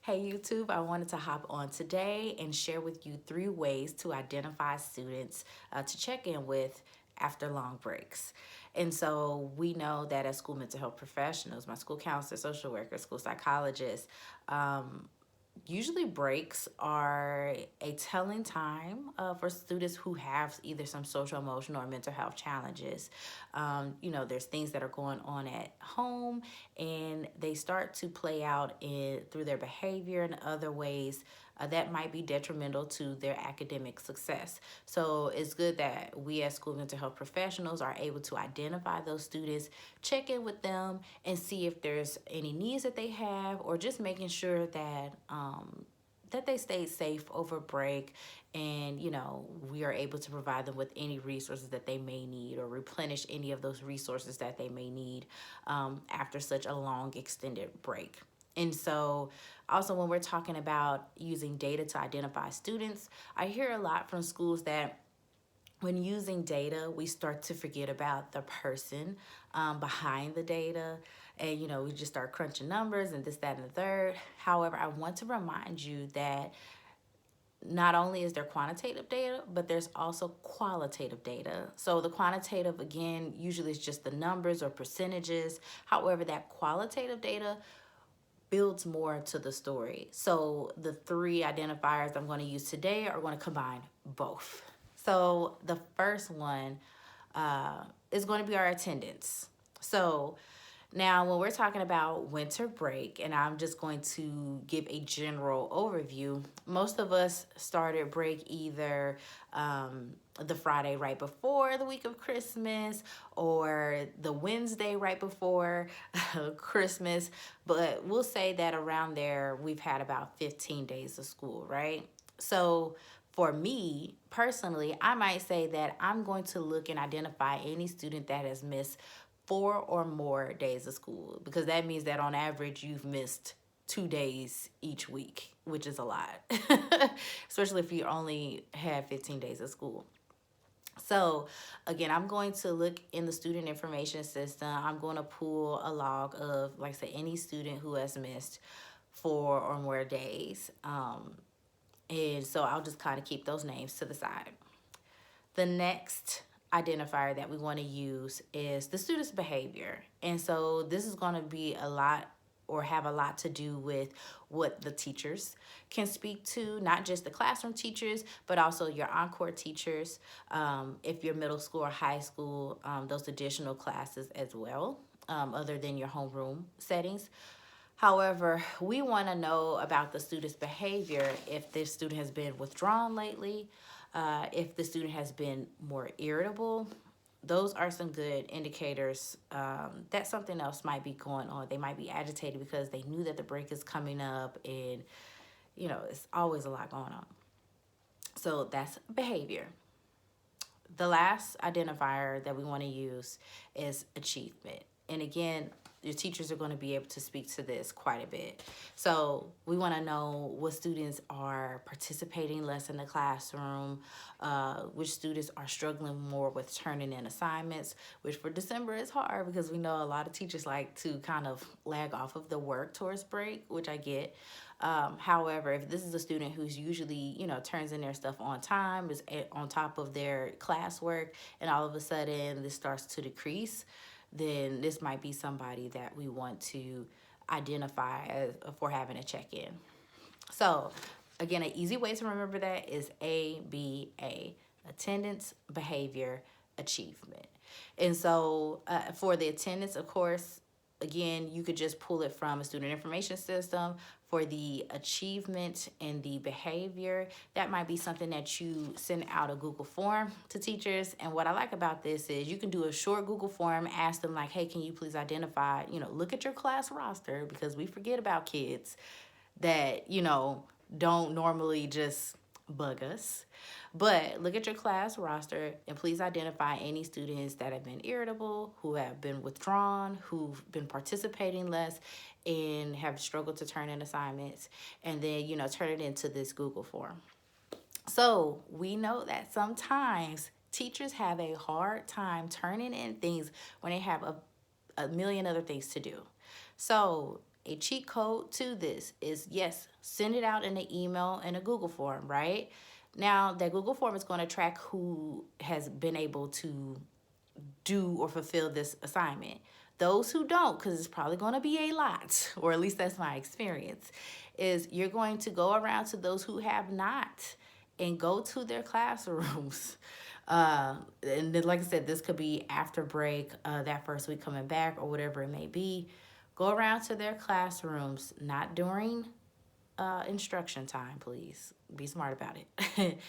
Hey YouTube, I wanted to hop on today and share with you 3 ways to identify students to check in with after long breaks. And so we know that as school mental health professionals, my school counselor, social worker, school psychologist, usually breaks are a telling time for students who have either some social, emotional, or mental health challenges. There's things that are going on at home, and they start to play out through their behavior and other ways that might be detrimental to their academic success. So it's good that we as school mental health professionals are able to identify those students, check in with them, and see if there's any needs that they have, or just making sure that they stay safe over break, and we are able to provide them with any resources that they may need, or replenish any of those resources that they may need after such a long extended break. And so also, when we're talking about using data to identify students, I hear a lot from schools that when using data, we start to forget about the person behind the data. And, we just start crunching numbers and this, that, and the third. However, I want to remind you that not only is there quantitative data, but there's also qualitative data. So the quantitative, again, usually is just the numbers or percentages. However, that qualitative data builds more to the story. So the 3 identifiers I'm going to use today are going to combine both. So the first one is going to be our attendance. So now, when we're talking about winter break, and I'm just going to give a general overview, most of us started break either the Friday right before the week of Christmas, or the Wednesday right before Christmas. But we'll say that around there, we've had about 15 days of school, right? So for me personally, I might say that I'm going to look and identify any student that has missed 4 or more days of school, because that means that on average you've missed 2 days each week, which is a lot, especially if you only have 15 days of school. So again, I'm going to look in the student information system. I'm going to pull a log of, like I said, any student who has missed 4 or more days. And so I'll just kind of keep those names to the side. The next identifier that we want to use is the student's behavior. And so this is going to be a lot, or have a lot to do with what the teachers can speak to, not just the classroom teachers, but also your encore teachers, if you're middle school or high school, those additional classes as well, other than your homeroom settings. However, we want to know about the student's behavior if this student has been withdrawn lately, if the student has been more irritable. Those are some good indicators that something else might be going on. They might be agitated because they knew that the break is coming up, and it's always a lot going on. So that's behavior. The last identifier that we want to use is achievement. And again, your teachers are going to be able to speak to this quite a bit. So we want to know what students are participating less in the classroom, which students are struggling more with turning in assignments, which for December is hard because we know a lot of teachers like to kind of lag off of the work towards break, which I get. However, if this is a student who's usually, turns in their stuff on time, is on top of their classwork, and all of a sudden this starts to decrease, then this might be somebody that we want to identify for having a check-in. So again, an easy way to remember that is ABA: attendance, behavior, achievement. And so for the attendance, of course, again, you could just pull it from a student information system. For the achievement and the behavior, that might be something that you send out a Google form to teachers. And what I like about this is you can do a short Google form, ask them like, hey, can you please identify, look at your class roster, because we forget about kids that, don't normally just bug us. But look at your class roster and please identify any students that have been irritable, who have been withdrawn, who've been participating less, and have struggled to turn in assignments. And then, turn it into this Google form. So we know that sometimes teachers have a hard time turning in things when they have a million other things to do. So a cheat code to this is, yes, send it out in an email and a Google form, right? Now, that Google form is going to track who has been able to do or fulfill this assignment. Those who don't, because it's probably going to be a lot, or at least that's my experience, is you're going to go around to those who have not and go to their classrooms. And then, like I said, this could be after break, that first week coming back, or whatever it may be. Go around to their classrooms, not during instruction time, please. Be smart about it.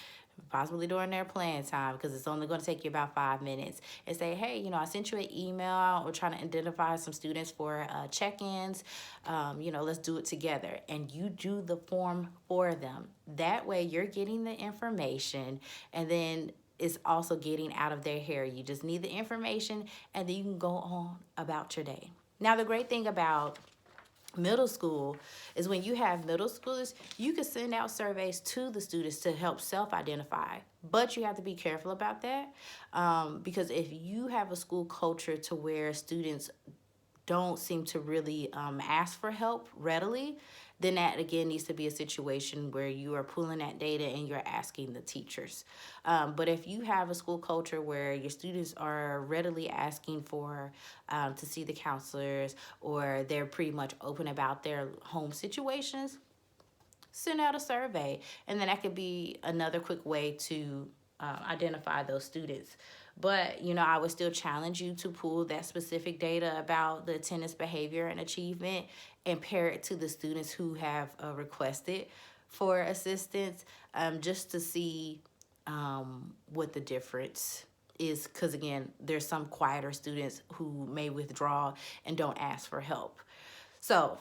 Possibly during their playing time, because it's only going to take you about 5 minutes, and say, hey, I sent you an email. We're trying to identify some students for check-ins. Let's do it together. And you do the form for them. That way you're getting the information, and then it's also getting out of their hair. You just need the information, and then you can go on about your day. Now, the great thing about middle school is when you have middle schoolers, you can send out surveys to the students to help self-identify, but you have to be careful about that, because if you have a school culture to where students don't seem to really ask for help readily, then that again needs to be a situation where you are pulling that data and you're asking the teachers. But if you have a school culture where your students are readily asking for to see the counselors, or they're pretty much open about their home situations, send out a survey. And then that could be another quick way to identify those students. But, I would still challenge you to pull that specific data about the attendance, behavior, and achievement and pair it to the students who have requested for assistance, just to see what the difference is. Because, again, there's some quieter students who may withdraw and don't ask for help. So,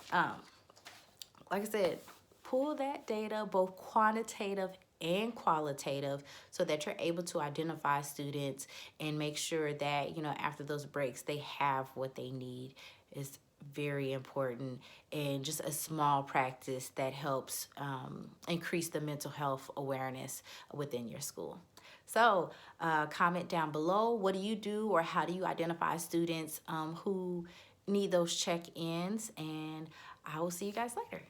like I said, pull that data, both quantitative and qualitative, so that you're able to identify students and make sure that, after those breaks, they have what they need. Is very important, and just a small practice that helps increase the mental health awareness within your school. So comment down below, what do you do, or how do you identify students who need those check-ins, and I will see you guys later.